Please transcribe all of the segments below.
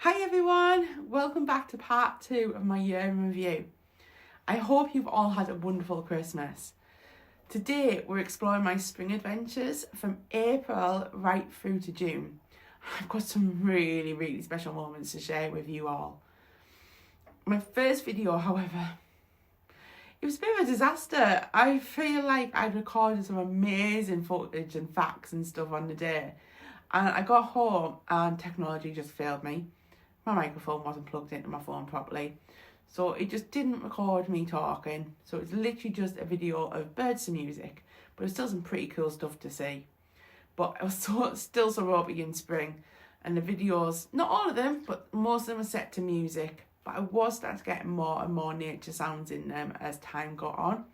Hi everyone, welcome back to part 2 of my year in review. I hope you've all had a wonderful Christmas. Today we're exploring my spring adventures from April right through to June. I've got some really special moments to share with you all. My first video, however, it was a bit of a disaster. I feel like I'd recorded some amazing footage and facts and stuff on the day, and I got home and technology just failed me. My microphone wasn't plugged into my phone properly, so it just didn't record me talking. So it's literally just a video of birds and music, but it's still some pretty cool stuff to see. But I was still so ropey in spring, and the videos, not all of them, but most of them were set to music. But I was starting to get more and more nature sounds in them as time got on.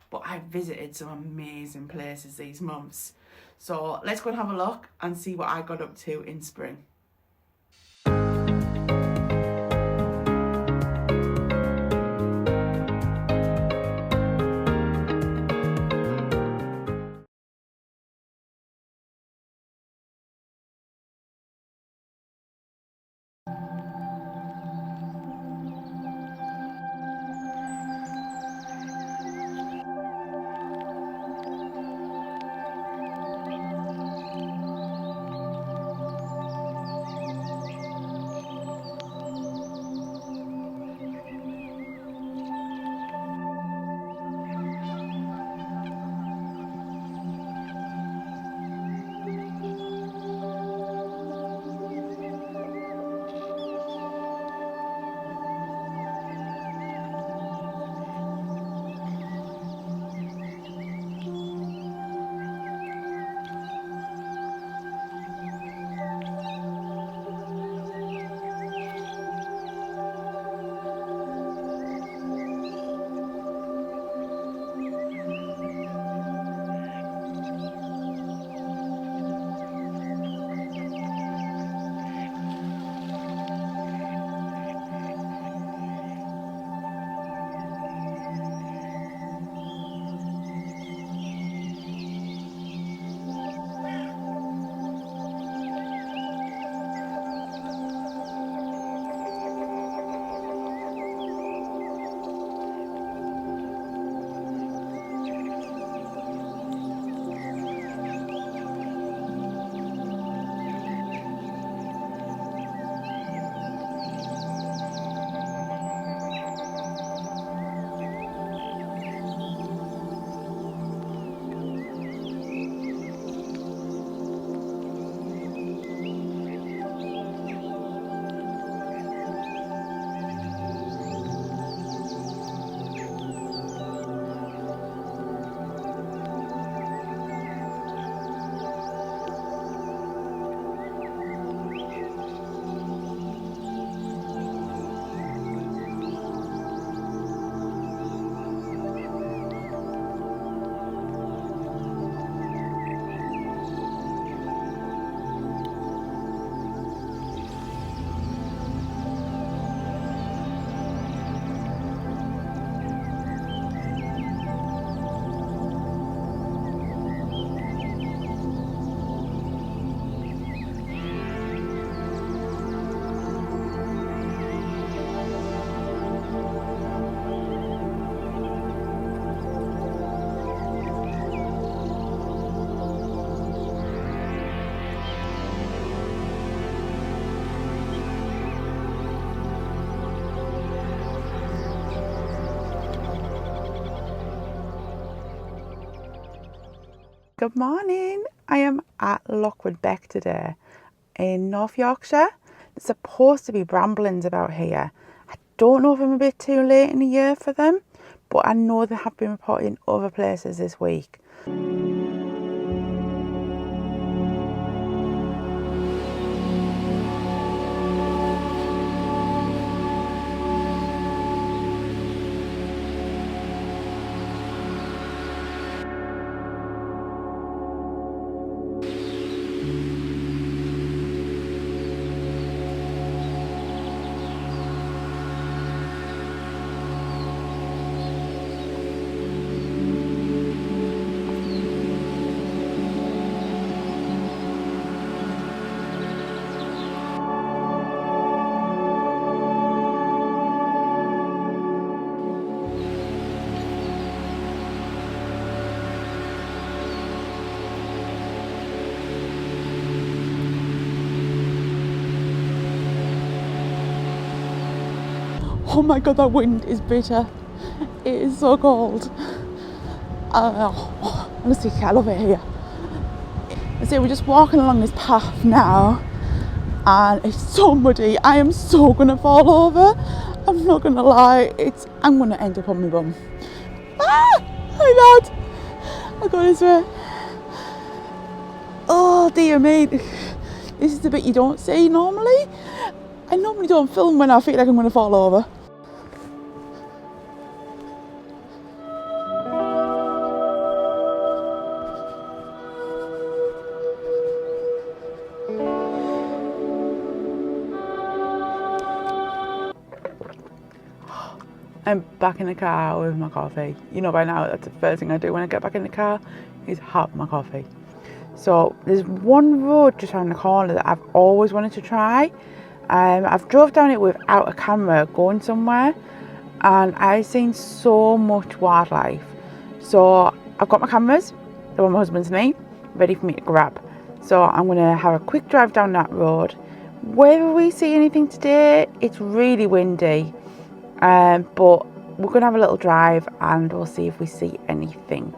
But I visited some amazing places these months. So let's go and have a look and see what I got up to in spring. Good morning. I am at Lockwood Beck today in North Yorkshire. There's supposed to be bramblings about here. I don't know if I'm a bit too late in the year for them, but I know they have been reported in other places this week. Oh my god, that wind is bitter. It is so cold. Honestly, I love it here. So we're just walking along this path now, and it's so muddy. I am so gonna fall over. I'm not gonna lie. I'm gonna end up on my bum. Ah! My god! I go this way. Oh dear me. This is the bit you don't see normally. I normally don't film when I feel like I'm gonna fall over. I'm back in the car with my coffee. You know by now that's the first thing I do when I get back in the car is have my coffee. So there's one road just around the corner that I've always wanted to try. I've drove down it without a camera going somewhere, and I've seen so much wildlife. So I've got my cameras, they're on my husband's knee, ready for me to grab. So I'm going to have a quick drive down that road. Whether we see anything today, it's really windy. But we're going to have a little drive and we'll see if we see anything.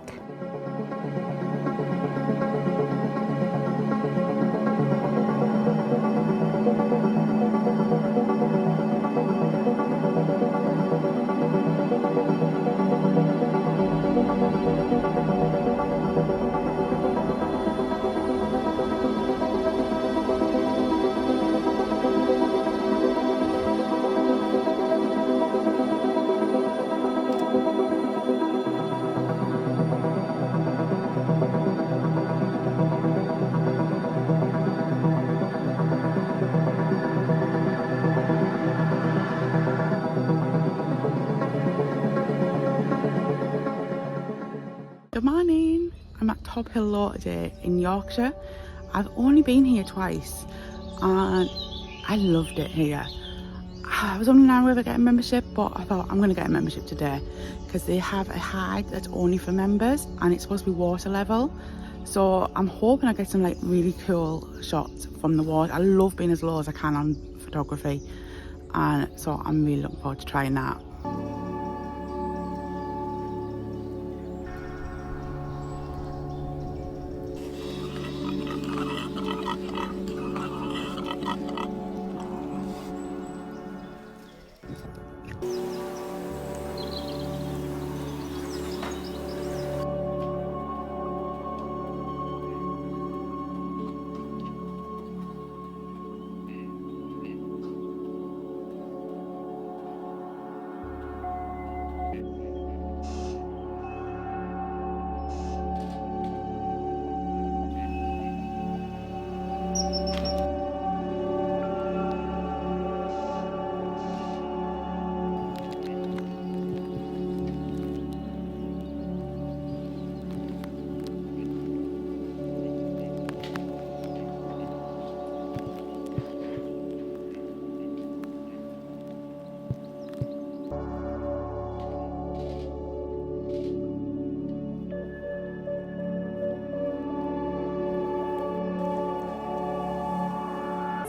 Good morning, I'm at Tophill Low today in Yorkshire. I've only been here twice and I loved it here. I was only now whether I get a membership, but I thought I'm going to get a membership today because they have a hide that's only for members and it's supposed to be water level. So I'm hoping I get some like really cool shots from the water. I love being as low as I can on photography, and so I'm really looking forward to trying that.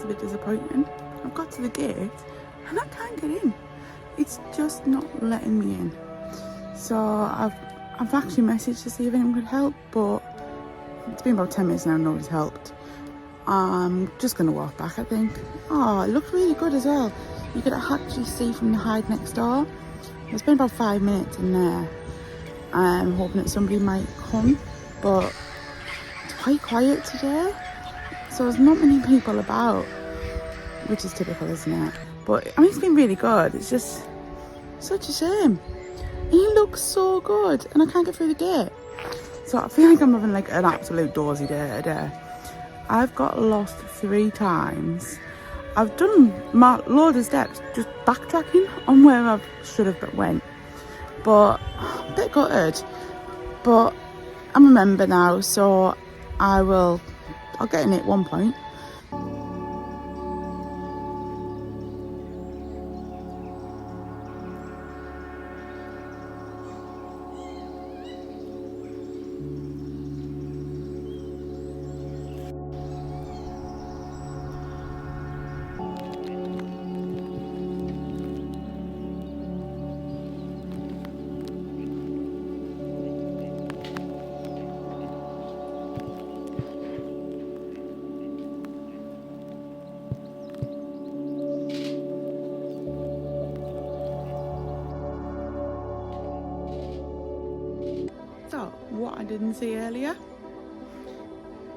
A bit disappointing. I've got to the gate and I can't get in. It's just not letting me in. So I've actually messaged to see if anyone could help, but it's been about 10 minutes now and nobody's helped. I'm just gonna walk back, I think. Oh, it looked really good as well. You could actually see from the hide next door. It's been about 5 minutes in there. I'm hoping that somebody might come, but it's quite quiet today. So there's not many people about, which is typical, isn't it? But I mean, it's been really good. It's just such a shame. He looks so good and I can't get through the gate. So I feel like I'm having like an absolute dozy day today. I've got lost 3 times. I've done my load of steps just backtracking on where I should have went. But a bit gutted. But I'm a member now, so I'll get in it at one point. what I didn't see earlier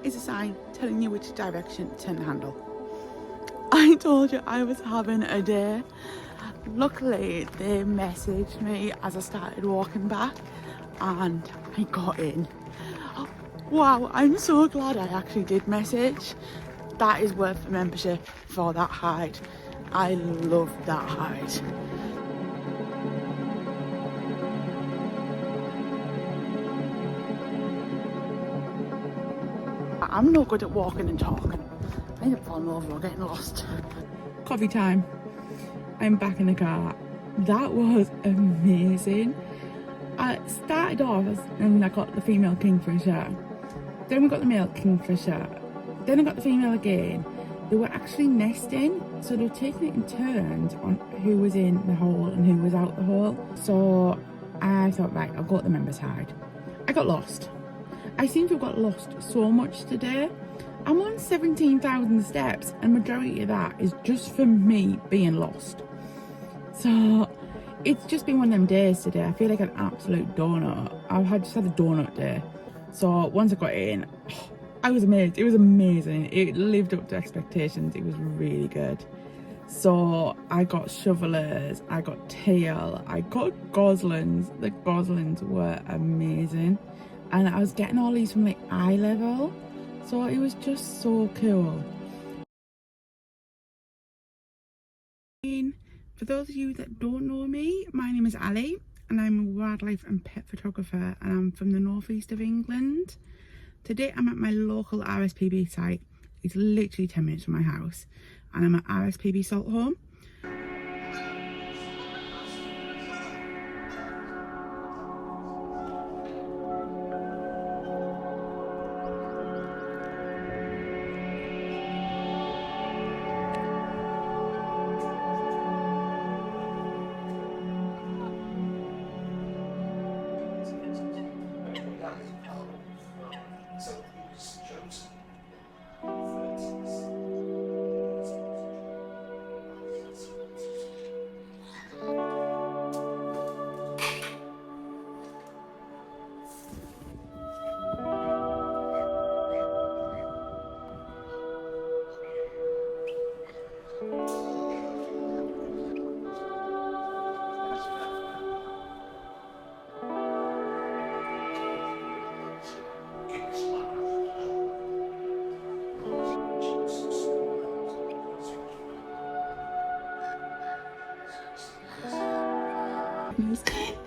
is a sign telling you which direction to turn the handle. I told you I was having a day. Luckily, they messaged me as I started walking back and I got in. Wow, I'm so glad I actually did message. That is worth a membership for that hide. I love that hide. I'm not good at walking and talking. I end up falling over or getting lost. Coffee time. I'm back in the car. That was amazing. I started off and I got the female kingfisher. Then we got the male kingfisher. Then I got the female again. They were actually nesting, so they were taking it in turns on who was in the hole and who was out the hole. So I thought, right, I'll go at the members' hide. I got lost. I seem to have got lost so much today. I'm on 17,000 steps and majority of that is just from me being lost. So it's just been one of them days today. I feel like an absolute donut. I've just had a donut day. So once I got in, I was amazed. It was amazing. It lived up to expectations. It was really good. So I got shovelers, I got teal, I got goslings. The goslings were amazing. And I was getting all these from like eye level. So it was just so cool. For those of you that don't know me, my name is Ali and I'm a wildlife and pet photographer and I'm from the northeast of England. Today I'm at my local RSPB site. It's literally 10 minutes from my house and I'm at RSPB Saltholme.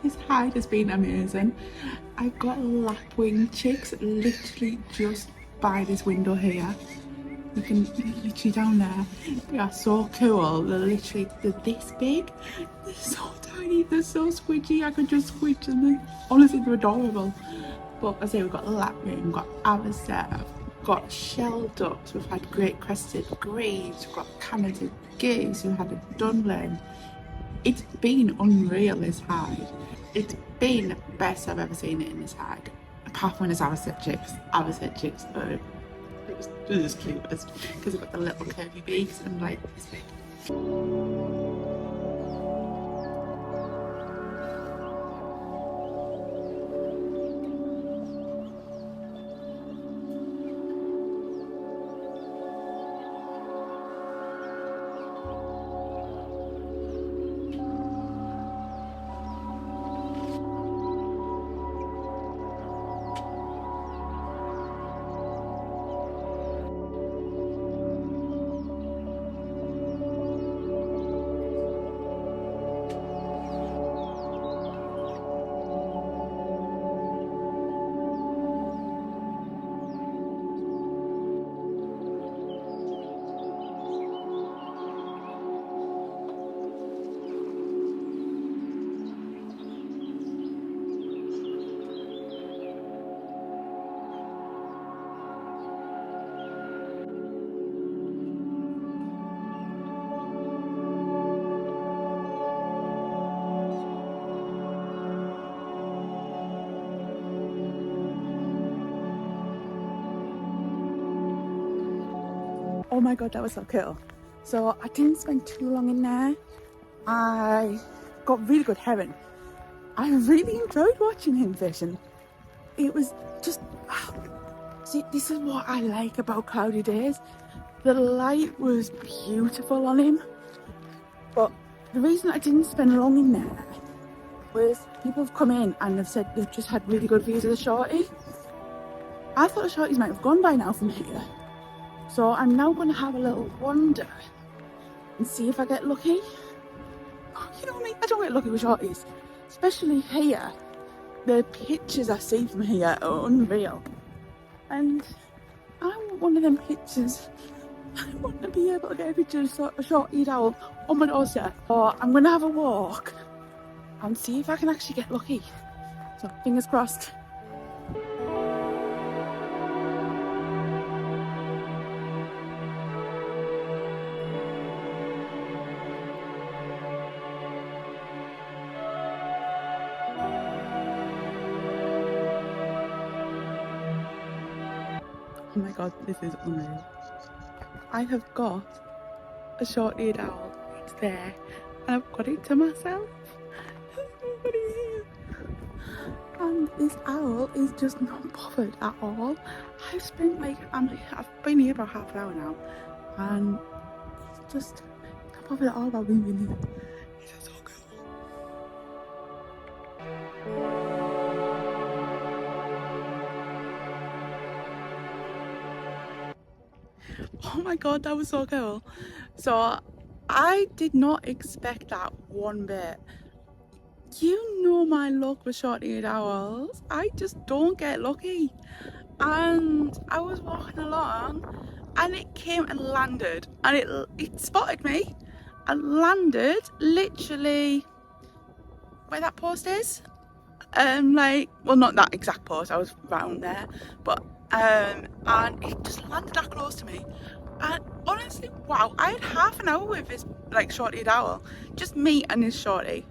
This hide has been amazing. I got lapwing chicks literally just by this window here. You can literally down there. They are so cool. They're this big. They're so tiny. They're so squidgy. I could just squidge them. Honestly, they're adorable. But as I say, we've got lapwing, we've got avocet, we've got shell ducks, we've had great crested greaves, we've got Canada geese, we've had a dunlin. It's been unreal, this hide. It's been the best I've ever seen it in this hide. Apart from when it's avocet chicks. Avocet chicks are just cutest because they've got the little curvy beaks and like this big. Oh my god, that was so cool. So I didn't spend too long in there. I got really good heron. I really enjoyed watching him fishing. it was just, see, this is what I like about cloudy days. The light was beautiful on him, but the reason I didn't spend long in there was people have come in and have said they've just had really good views of the shorty. I thought the shorties might have gone by now from here, so I'm now going to have a little wander and see if I get lucky. Oh, you know me, I don't get lucky with shorties, especially here. The pictures I see from here are unreal, and I want one of them pictures. I want to be able to get a picture of a short-eared owl on my doorstep. So I'm going to have a walk and see if I can actually get lucky. So fingers crossed. Oh my god, this is unreal. I have got a short-eared owl. It's there, and I've got it to myself. There's nobody here. And this owl is just not bothered at all. I've spent I've been here about half an hour now, and it's just not bothered at all about being in here. It's so cool. Oh my god, that was so cool. So I did not expect that one bit. You know my luck with short-eared owls. I just don't get lucky. And I was walking along and it came and landed, and it spotted me and landed literally where that post is. Well, not that exact post, I was round there, but and it just landed that close to me. And honestly, wow, I had half an hour with this short-eared owl, just me and this shorty,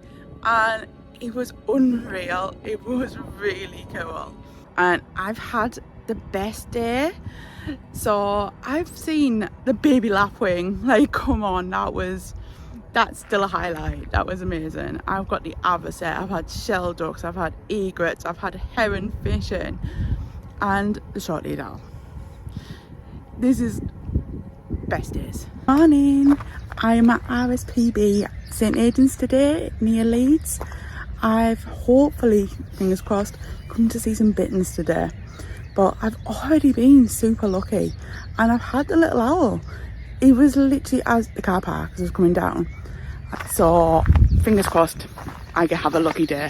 and it was unreal. It was really cool, and I've had the best day. So I've seen the baby lapwing, come on, that's still a highlight. That was amazing. I've got the avocet, I've had shell ducks, I've had egrets, I've had heron fishing, and the short-eared owl. This is best days. Morning, I'm at RSPB St Aidans today near Leeds. I've hopefully, fingers crossed, come to see some bitterns today, but I've already been super lucky, and I've had the little owl. It was literally as the car park as I was coming down, so fingers crossed I can have a lucky day.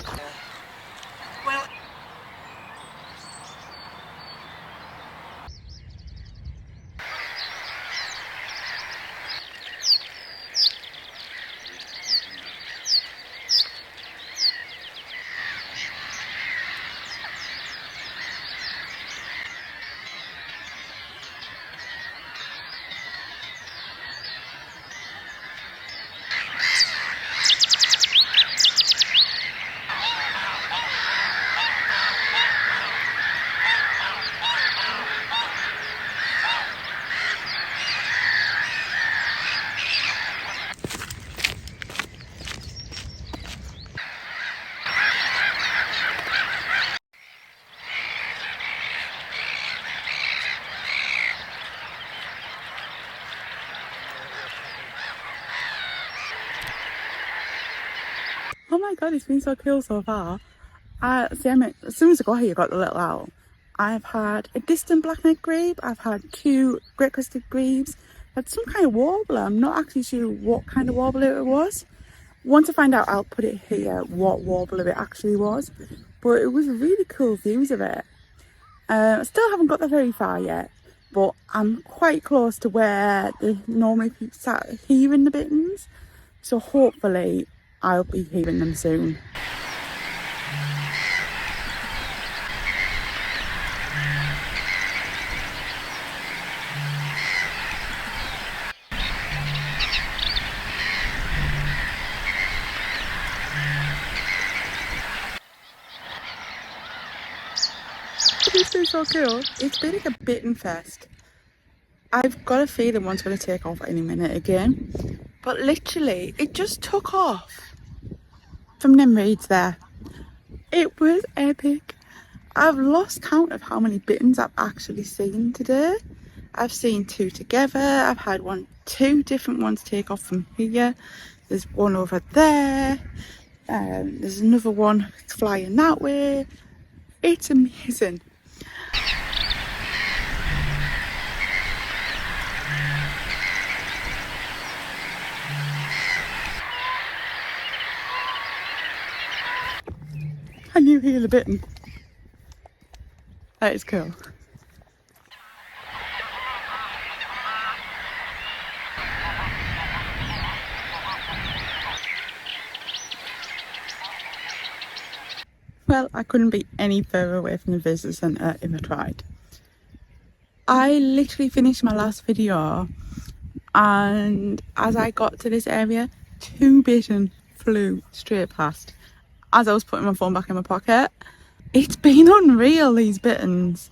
Oh my god, it's been so cool so far. As soon as I got here, I got the little owl. I've had a distant black-necked grebe, I've had 2 great-crested grebes, I've had some kind of warbler. I'm not actually sure what kind of warbler it was. Once I find out, I'll put it here what warbler it actually was. But it was really cool views of it. I still haven't got that very far yet, but I'm quite close to where they normally start hearing the bitterns. So hopefully I'll be hearing them soon. This is so cool. It's been like a bittern fest. I've got a feeling one's going to take off any minute again. But literally, it just took off from them reeds there. It was epic. I've lost count of how many bitterns I've actually seen today. I've seen 2 together. I've had 2 different ones take off from here. There's one over there. There's another one flying that way. It's amazing. Can you hear the bittern? That is cool. Well, I couldn't be any further away from the visitor centre if I tried. I literally finished my last video, and as I got to this area, 2 bitterns flew straight past as I was putting my phone back in my pocket. It's been unreal, these bitterns.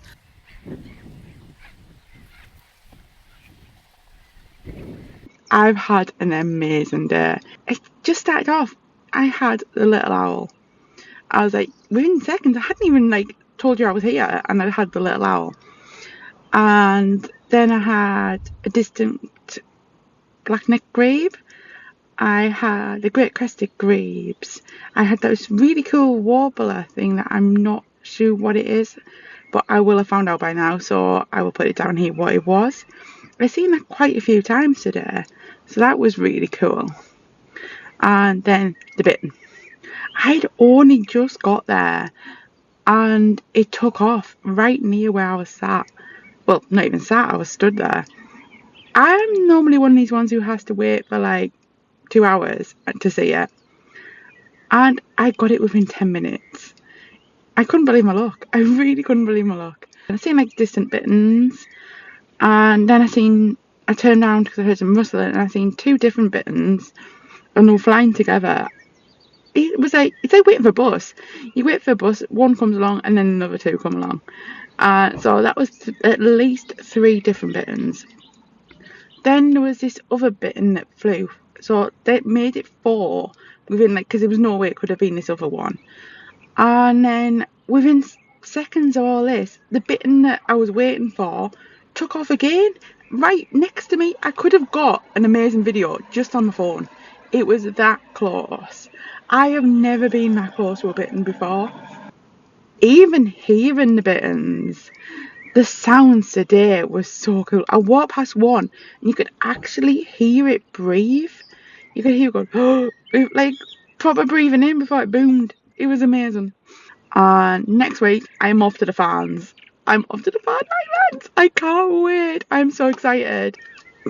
I've had an amazing day. It just started off, I had the little owl. I was like, within seconds, I hadn't even told you I was here, and I had the little owl. And then I had a distant black-necked grebe. I had the great crested grebes. I had this really cool warbler thing that I'm not sure what it is, but I will have found out by now, so I will put it down here what it was. I've seen that quite a few times today, so that was really cool. And then the bittern. I'd only just got there and it took off right near where I was sat. Well, not even sat, I was stood there. I'm normally one of these ones who has to wait for 2 hours to see it, and I got it within 10 minutes. I couldn't believe my luck. I really couldn't believe my luck. I seen distant bitterns, and then I turned around because I heard some rustling, and I seen 2 different bitterns, and they were flying together. It's like waiting for a bus. You wait for a bus, one comes along, and then another 2 come along. So that was at least 3 different bitterns. Then there was this other bittern that flew, so they made it 4 within because there was no way it could have been this other one. And then within seconds of all this, the bittern that I was waiting for took off again right next to me. I could have got an amazing video just on my phone. It was that close. I have never been that close to a bittern before. Even hearing the bitterns, the sounds today was so cool. I walked past one and you could actually hear it breathe. You could hear it go, proper breathing in before it boomed. It was amazing. And next week, I'm off to the Farnes. I'm off to the Farne Islands. I can't wait. I'm so excited.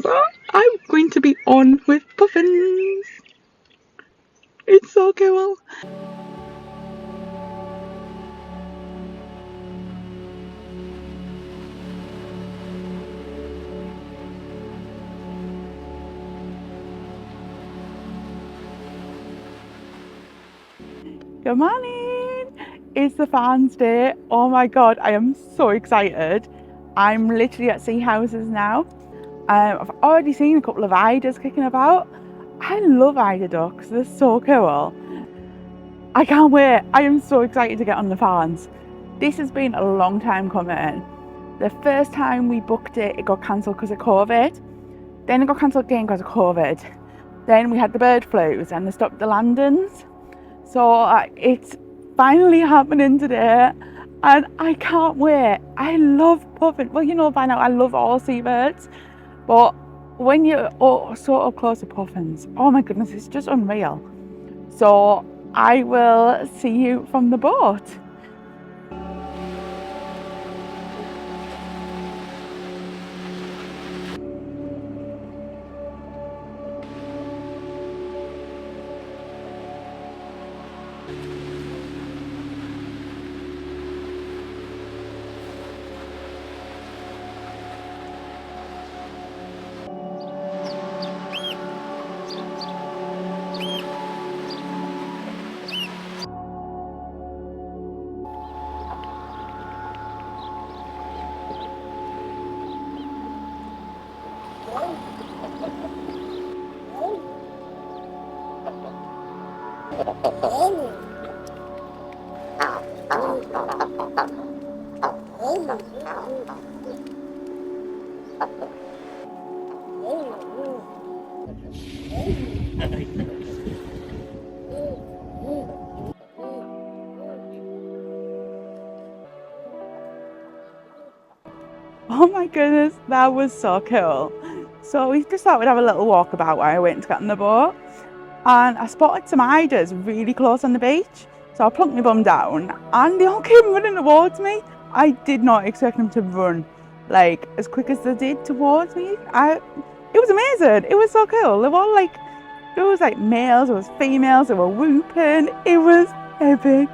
So I'm going to be on with Puffins. It's so cool. Good morning! It's the Farnes Day. Oh my god, I am so excited. I'm literally at sea houses now. I've already seen a couple of eiders kicking about. I love eider ducks, they're so cool. I can't wait. I am so excited to get on the Farnes. This has been a long time coming. The first time we booked it, it got cancelled because of COVID. Then it got cancelled again because of COVID. Then we had the bird flus and they stopped the landings. So it's finally happening today and I can't wait. I love puffins. Well, you know by now I love all seabirds, but when you're so up close to puffins, oh my goodness, it's just unreal. So I will see you from the boat. Oh my goodness, that was so cool. So we just thought we'd have a little walk about where I went to get on the boat, and I spotted some eiders really close on the beach. So I plunked my bum down and they all came running towards me. I did not expect them to run like as quick as they did towards me. It was amazing. It was so cool. They were all like, there was like males, there was females, they were whooping. It was epic.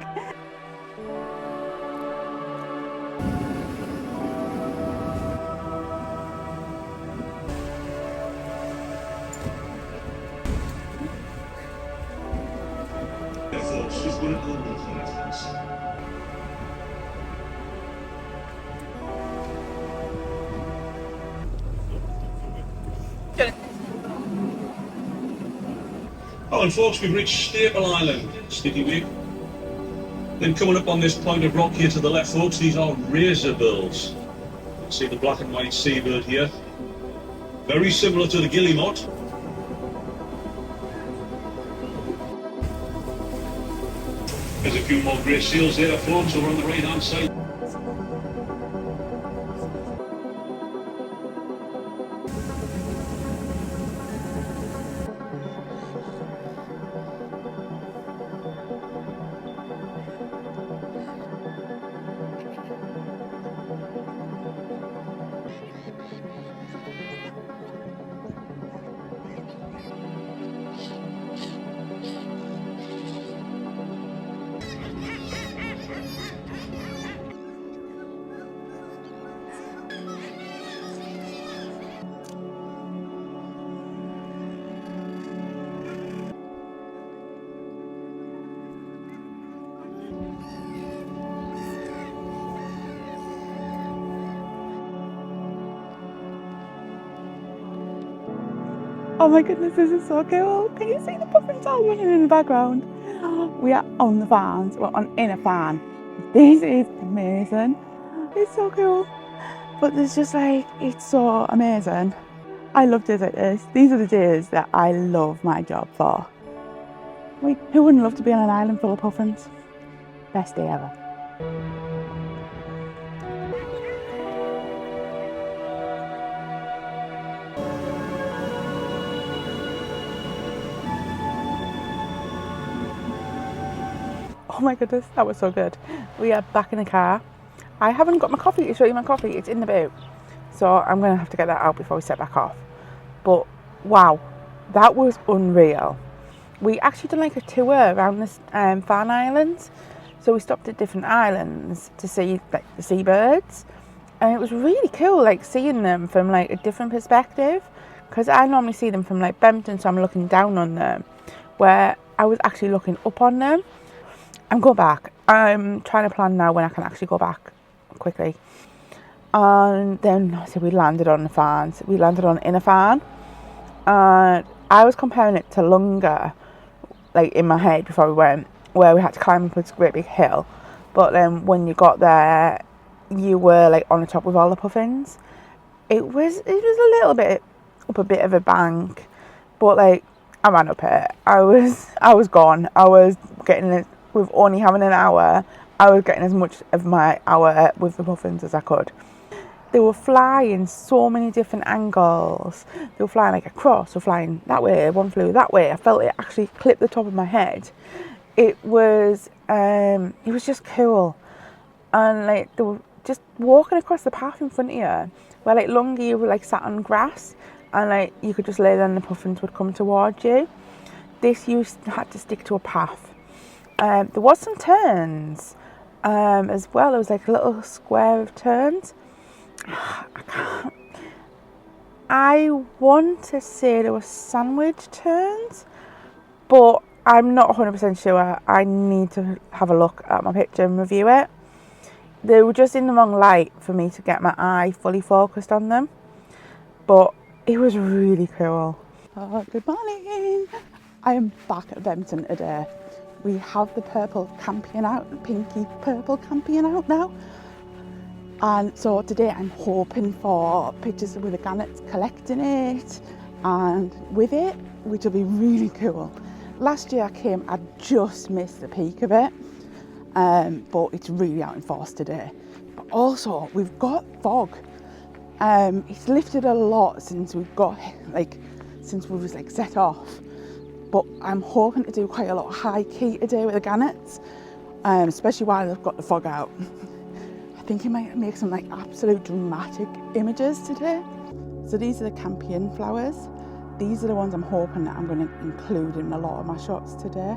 Oh, and folks, we've reached Tophill Island, Sticky Week. Then coming up on this point of rock here to the left, folks, these are razorbills. You can see the black and white seabird here. Very similar to the guillemot. There's a few more grey seals there, folks, over on the right-hand side. Oh my goodness, this is so cool. Can you see the puffins all running in the background? We are on the farms, we're in a farm. This is amazing. It's so cool. But there's just like, it's so amazing. I love days like this. These are the days that I love my job for. Like, who wouldn't love to be on an island full of puffins? Best day ever. Oh my goodness, that was so good. We are back in the car. I haven't got my coffee to show you my coffee. It's in the boot. So I'm going to have to get that out before we set back off. But wow, that was unreal. We actually done like a tour around the Farne Islands. So we stopped at different islands to see like the seabirds. And it was really cool, like seeing them from like a different perspective. Because I normally see them from like Bempton, so I'm looking down on them. Where I was actually looking up on them. I'm going back. I'm trying to plan now when I can actually go back quickly. And then so we landed on the farms. We landed on Inner Farne. And I was comparing it to Lunga, like in my head before we went, where we had to climb up this great big hill. But then when you got there, you were like on the top with all the puffins. It was a little bit up a bit of a bank, but like I ran up it. I was gone. I was getting it. With only having an hour, I was getting as much of my hour with the puffins as I could. They were flying so many different angles. They were flying like across, they were flying that way, one flew that way. I felt it actually clip the top of my head. It was just cool. And like they were just walking across the path in front of you, where like Lungi you were like sat on grass and like you could just lay there and the puffins would come towards you. This you had to stick to a path. There was some turns as well. There was like a little square of turns. I want to say there were sandwich turns, but I'm not 100% sure. I need to have a look at my picture and review it. They were just in the wrong light for me to get my eye fully focused on them, but it was really cool. Good morning. I am back at Bempton today. We have the purple campion out, pinky purple campion out now. And so today I'm hoping for pictures with the gannets collecting it and with it, which will be really cool. Last year I came, I just missed the peak of it, but it's really out in force today. But also we've got fog. It's lifted a lot since we've got since we was set off. But I'm hoping to do quite a lot of high key today with the gannets, especially while they've got the fog out. I think it might make some absolute dramatic images today. So these are the campion flowers. These are the ones I'm hoping that I'm going to include in a lot of my shots today.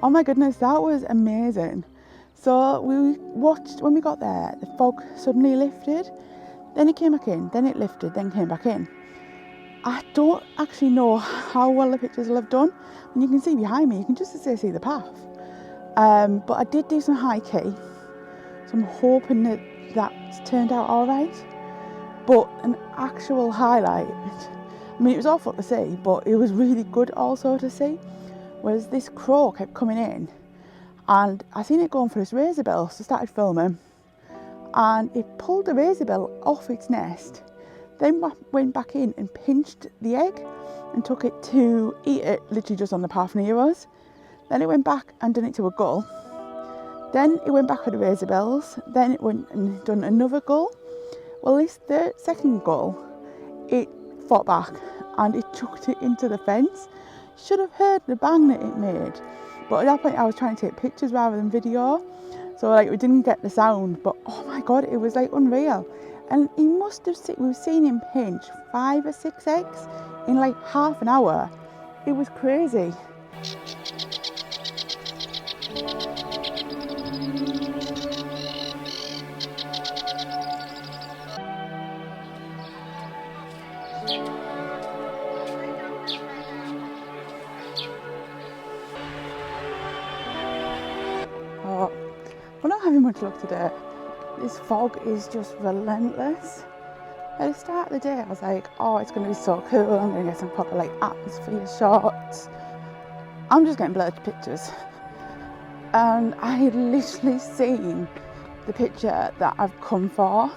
Oh my goodness, that was amazing. So we watched, when we got there, the fog suddenly lifted, then it came back in, then it lifted, then came back in. I don't actually know how well the pictures will have done. And you can see behind me, you can just see the path. But I did do some high key, so I'm hoping that that's turned out all right. But an actual highlight, I mean, it was awful to see, but it was really good also to see, was this crow kept coming in, and I seen it going for its razorbill, so I started filming, and it pulled the razorbill off its nest, then went back in and pinched the egg and took it to eat it literally just on the path near us. Then it went back and done it to a gull. Then it went back with the razorbills, then it went and done another gull. Well, this second gull, it fought back and it chucked it into the fence. Should have heard the bang that it made, but at that point I was trying to take pictures rather than video, so we didn't get the sound. But oh my god, it was unreal. And he must have we've seen him pinch 5 or 6 eggs in half an hour. It was crazy. We're not having much luck today. This fog is just relentless. At the start of the day I was like, oh, it's going to be so cool, I'm going to get some proper atmosphere shots. I'm just getting blurred pictures. And I had literally seen the picture that I've come for.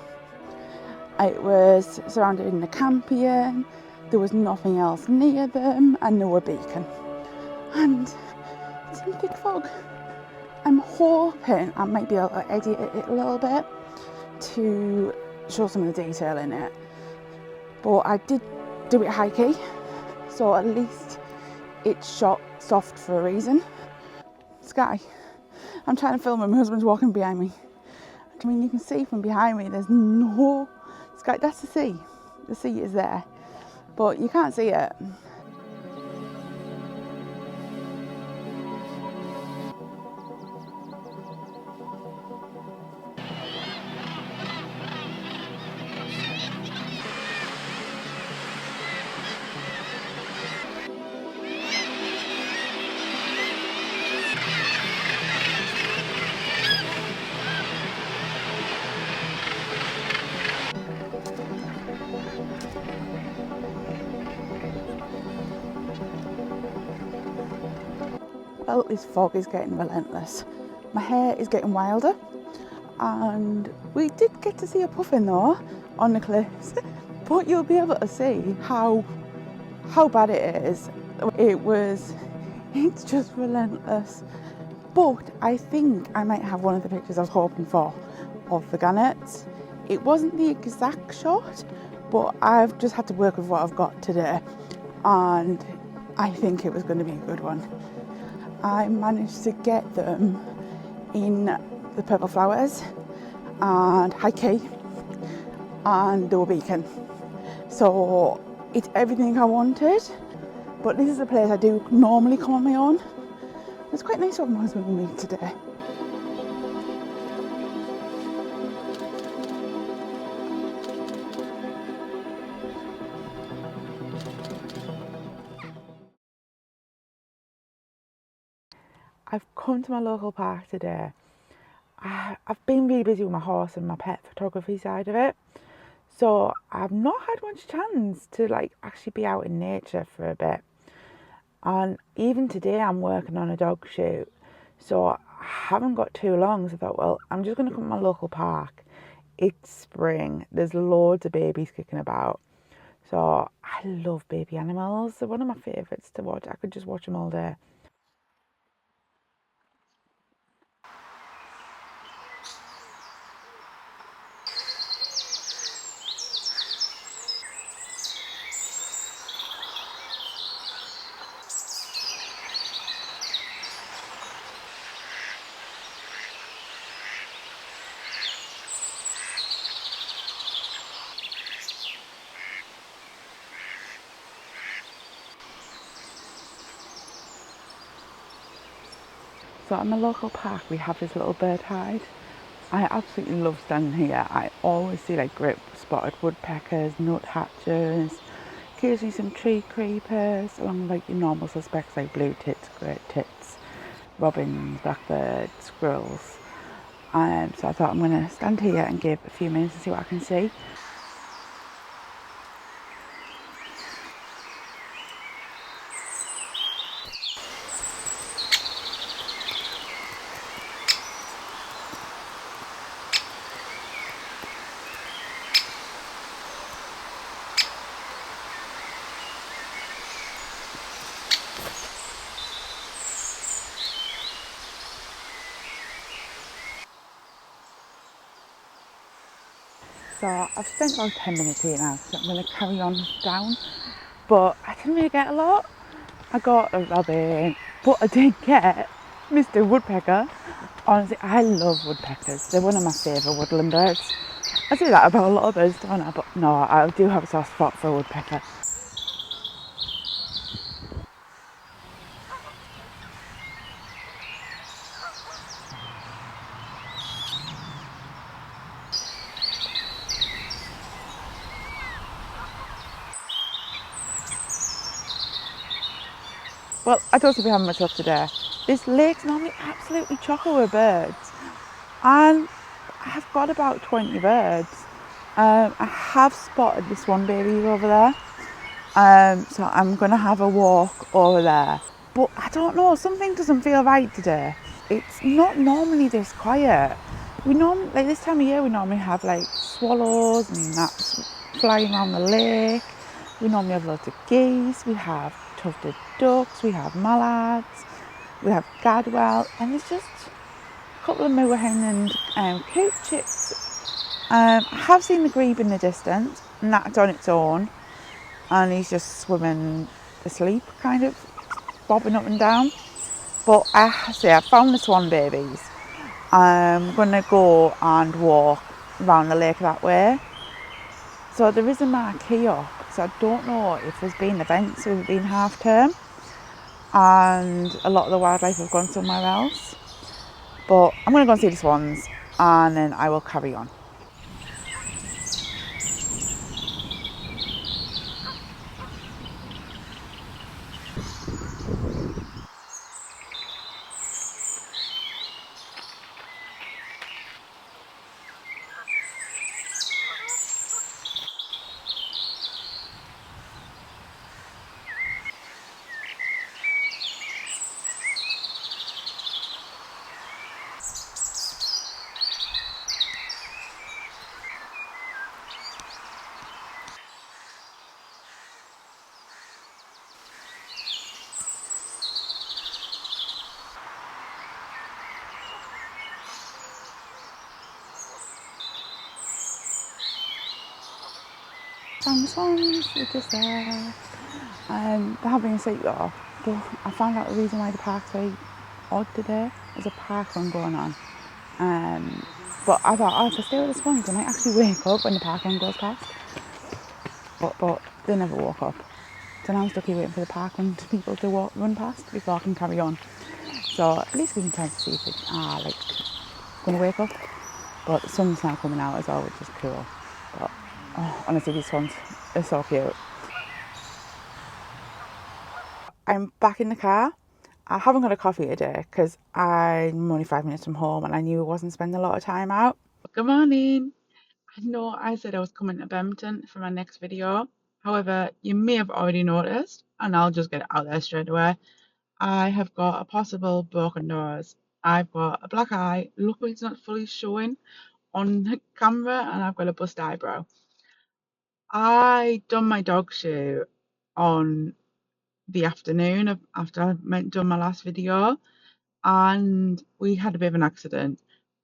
It was surrounded in the campion, there was nothing else near them, and no beacon. And it's in thick fog. I'm hoping I might be able to edit it a little bit to show some of the detail in it. But I did do it high key, so at least it's shot soft for a reason. Sky. I'm trying to film and my husband's walking behind me. I mean, you can see from behind me there's no sky. That's the sea. The sea is there, but you can't see it. tell this fog is getting relentless. My hair is getting wilder, and we did get to see a puffin though on the cliffs, but you'll be able to see how bad it is. It's just relentless. But I think I might have one of the pictures I was hoping for of the gannets. It wasn't the exact shot, but I've just had to work with what I've got today, and I think it was going to be a good one. I managed to get them in the purple flowers and high key, and they were beacon. So it's everything I wanted, but this is a place I do normally come on my own. It's quite nice to have my husband with me today. I've come to my local park today. I've been really busy with my horse and my pet photography side of it, so I've not had much chance to actually be out in nature for a bit. And even today I'm working on a dog shoot, so I haven't got too long. So I thought, well, I'm just going to come to my local park. It's spring, there's loads of babies kicking about, so I love baby animals. They're one of my favourites to watch. I could just watch them all day. So at my local park we have this little bird hide. I absolutely love standing here. I always see great spotted woodpeckers, nuthatchers, occasionally some tree creepers, along with your normal suspects like blue tits, great tits, robins, blackbirds, squirrels. So I thought I'm going to stand here and give a few minutes and see what I can see. So I've spent about 10 minutes here now, so I'm going to carry on down. But I didn't really get a lot. I got a robin, but I did get Mr. Woodpecker. Honestly, I love woodpeckers. They're one of my favourite woodland birds. I say that about a lot of birds, don't I? But no, I do have a soft spot for a woodpecker. Well, I don't seem to be having much luck today. This lake's normally absolutely chocker with birds, and I've got about 20 birds. I have spotted this one baby over there, so I'm going to have a walk over there. But I don't know, something doesn't feel right today. It's not normally this quiet. This time of year we normally have swallows and gnats flying around the lake. We normally have loads of geese, we have tufted ducks, we have mallards, we have gadwall, and there's just a couple of moorhen and courtships. I have seen the grebe in the distance, and that's on its own, and he's just swimming asleep, kind of bobbing up and down. But I found the swan babies. I'm going to go and walk around the lake that way. So there is a marquee up, so I don't know if there's been events, so it's been half term and a lot of the wildlife have gone somewhere else. But I'm going to go and see the swans and then I will carry on. And the swans are just there. They're having a sleep though. I found out the reason why the park's very odd today. There's a park run going on. But I thought, oh, if I stay with the swans, I might actually wake up when the park run goes past. But they never woke up. So now I'm stuck here waiting for the park run people to run past before I can carry on. So at least give me time to see if it's going to wake up. But the sun's now coming out as well, which is cool. But honestly, these swans are so cute. I'm back in the car. I haven't got a coffee today because I'm only 5 minutes from home and I knew I wasn't spending a lot of time out. Good morning. I know I said I was coming to Bempton for my next video. However, you may have already noticed, and I'll just get it out there straight away. I have got a possible broken nose. I've got a black eye. Luckily, it's not fully showing on the camera, and I've got a bust eyebrow. I done my dog shoe on the afternoon after I'd done my last video, and we had a bit of an accident.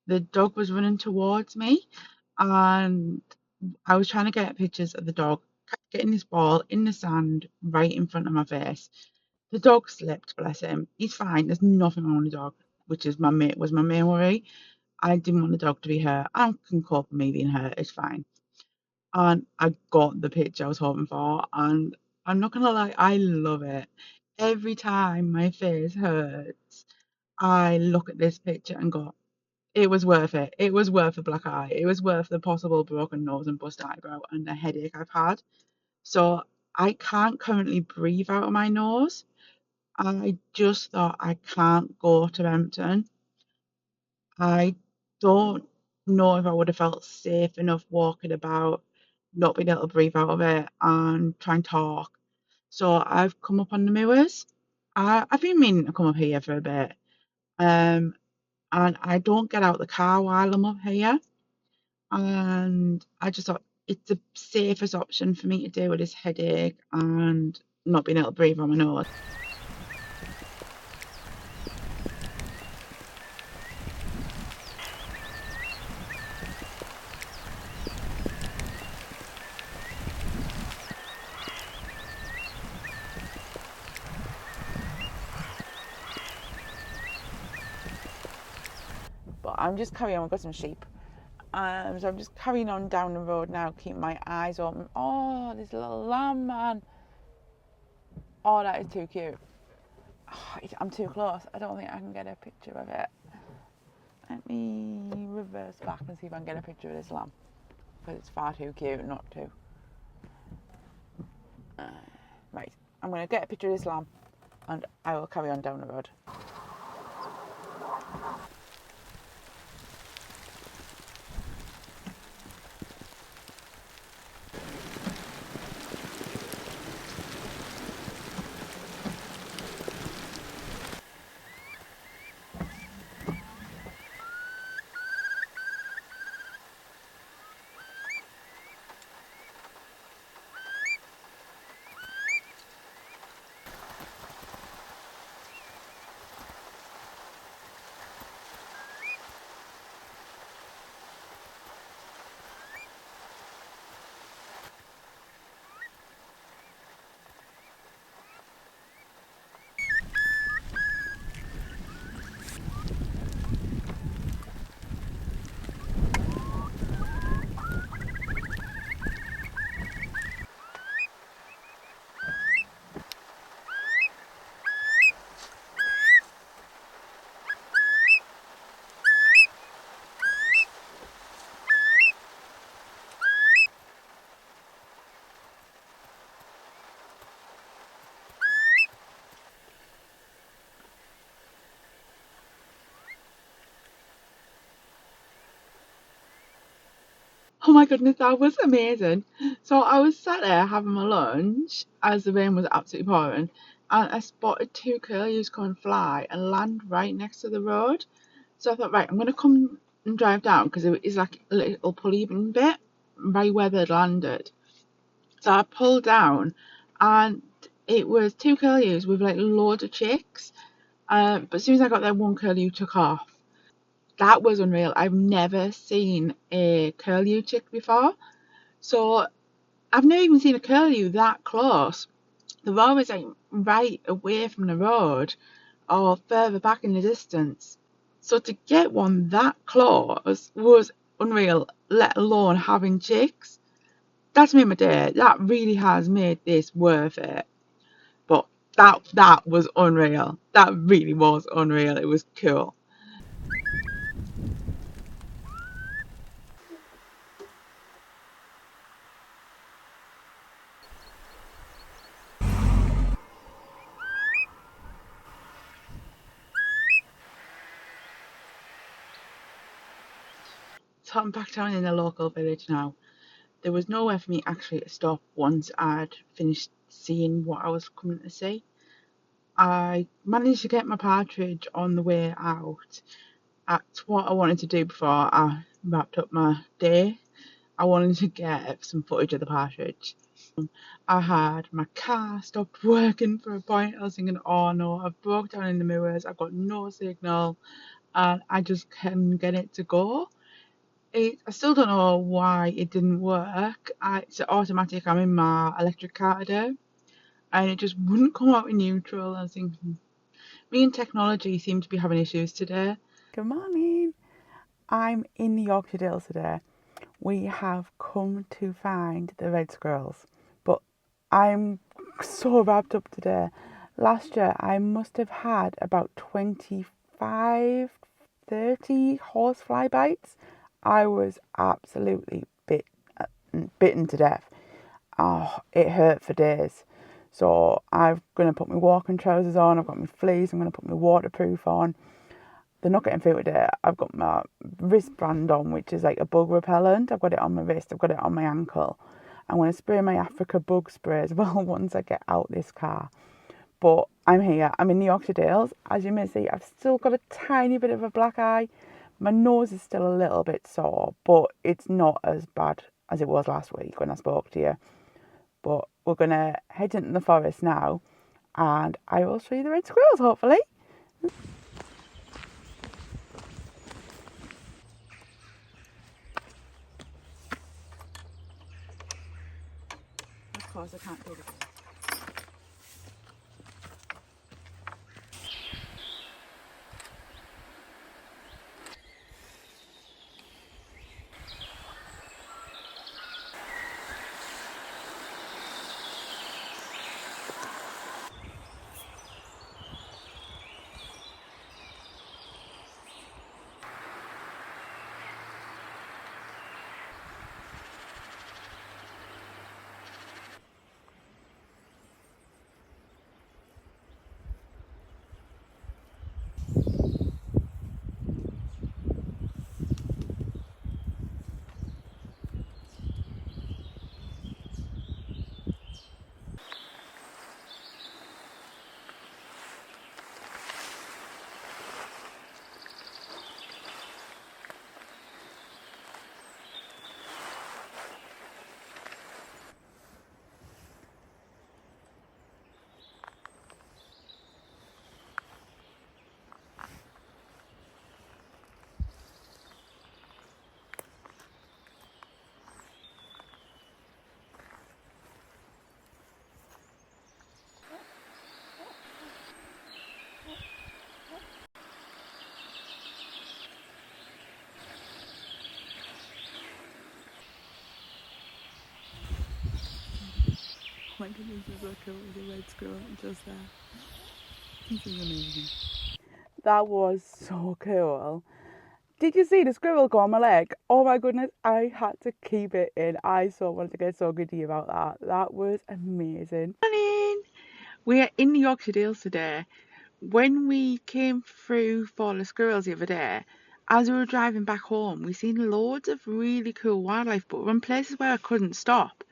The dog was running towards me, and I was trying to get pictures of the dog getting this ball in the sand right in front of my face. The dog slipped, bless him. He's fine. There's nothing wrong with the dog, which is my main worry. I didn't want the dog to be hurt. I can cope with me being hurt. It's fine. And I got the picture I was hoping for, and I'm not gonna lie, I love it. Every time my face hurts, I look at this picture and go, it was worth it. It was worth the black eye. It was worth the possible broken nose and bust eyebrow and the headache I've had. So I can't currently breathe out of my nose. I just thought I can't go to Bempton. I don't know if I would have felt safe enough walking about, not being able to breathe out of it and try and talk. So I've come up on the moors. I've been meaning to come up here for a bit. And I don't get out the car while I'm up here. And I just thought it's the safest option for me to do with this headache and not being able to breathe on my nose. But I'm just carrying on. We've got some sheep. So I'm just carrying on down the road now, keeping my eyes open. Oh, this little lamb, man. Oh, that is too cute. Oh, I'm too close. I don't think I can get a picture of it. Let me reverse back and see if I can get a picture of this lamb. Because it's far too cute not to. Right, I'm going to get a picture of this lamb and I will carry on down the road. Oh my goodness, that was amazing. So I was sat there having my lunch as the rain was absolutely pouring, and I spotted two curlews come and fly and land right next to the road. So I thought, right, I'm going to come and drive down because it's like a little pulley-in bit right where they'd landed. So I pulled down and it was two curlews with like loads of chicks. But as soon as I got there, one curlew took off. That was unreal. I've never seen a curlew chick before. So I've never even seen a curlew that close. They're always like right away from the road or further back in the distance. So to get one that close was unreal, let alone having chicks. That's made my day. That really has made this worth it. But that was unreal. That really was unreal. It was cool. So I'm back down in the local village now. There was nowhere for me actually to stop once I'd finished seeing what I was coming to see. I managed to get my partridge on the way out. That's what I wanted to do before I wrapped up my day. I wanted to get some footage of the partridge. I had my car stopped working for a point. I was thinking, oh no, I've broke down in the mirrors, I've got no signal, and I just couldn't get it to go. I still don't know why it didn't work. It's automatic, I'm in my electric car today, and it just wouldn't come out in neutral. I was thinking, me and technology seem to be having issues today. Good morning. I'm in the Yorkshire Dales today. We have come to find the red squirrels, but I'm so wrapped up today. Last year I must have had about 25, 30 horsefly bites. I was absolutely bitten to death. Oh, it hurt for days. So I'm going to put my walking trousers on, I've got my fleece, I'm going to put my waterproof on. They're not getting through today. I've got my wristband on, which is like a bug repellent. I've got it on my wrist, I've got it on my ankle. I'm going to spray my Africa bug spray as well once I get out this car. But I'm here, I'm in the Yorkshire Dales. As you may see, I've still got a tiny bit of a black eye. My nose is still a little bit sore, but it's not as bad as it was last week when I spoke to you. But we're going to head into the forest now, and I will show you the red squirrels, hopefully. Of course, I can't do this. Oh my goodness, it's so cool with a red squirrel just there. This is amazing. That was so cool. Did you see the squirrel go on my leg? Oh my goodness, I had to keep it in. I so wanted to get so giddy about that. That was amazing. Morning! We are in the Yorkshire Dales today. When we came through for the squirrels the other day, as we were driving back home, we seen loads of really cool wildlife, but we're in places where I couldn't stop.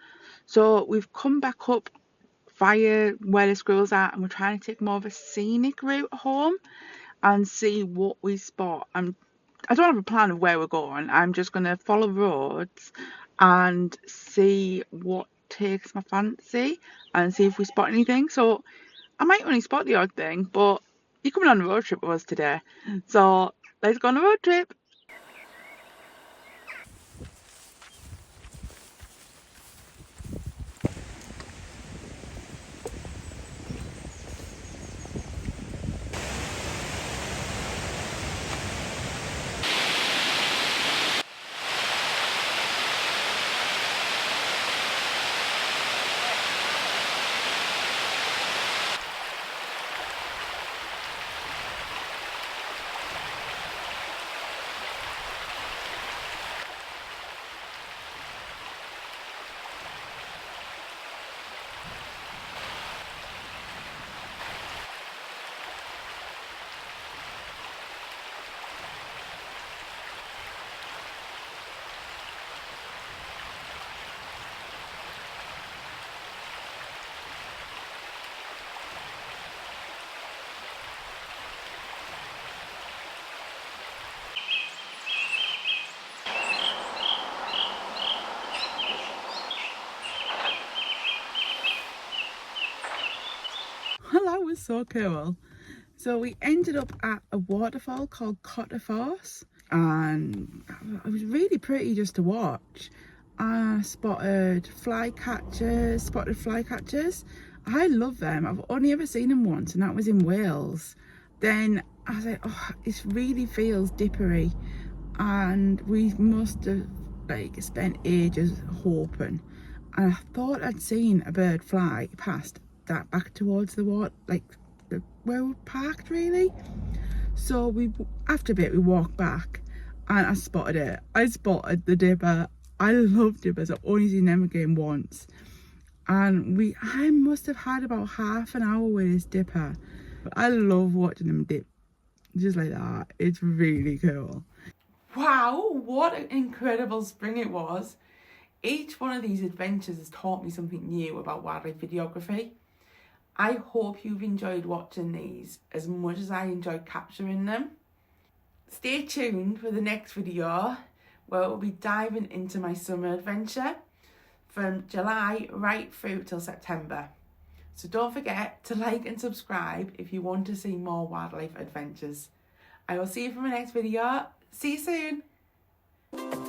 So we've come back up via where the squirrels are, and we're trying to take more of a scenic route home and see what we spot. I don't have a plan of where we're going. I'm just going to follow roads and see what takes my fancy and see if we spot anything. So I might only spot the odd thing, but you're coming on a road trip with us today. So let's go on a road trip. was so cool. So we ended up at a waterfall called Cotter, and it was really pretty just to watch. I spotted flycatchers. I love them. I've only ever seen them once, and that was in Wales. Then I was like, oh, it really feels dippery, and we must have like spent ages hoping. And I thought I'd seen a bird fly past that back towards the water, like where we parked really. So after a bit we walked back, and I spotted it. I spotted the dipper. I love dippers. I've only seen them again once, and I must have had about half an hour with this dipper. I love watching them dip just like that. It's really cool. Wow, what an incredible spring it was. Each one of these adventures has taught me something new about wildlife videography. I hope you've enjoyed watching these as much as I enjoyed capturing them. Stay tuned for the next video, where we'll be diving into my summer adventure from July right through till September. So don't forget to like and subscribe if you want to see more wildlife adventures. I will see you for my next video. See you soon.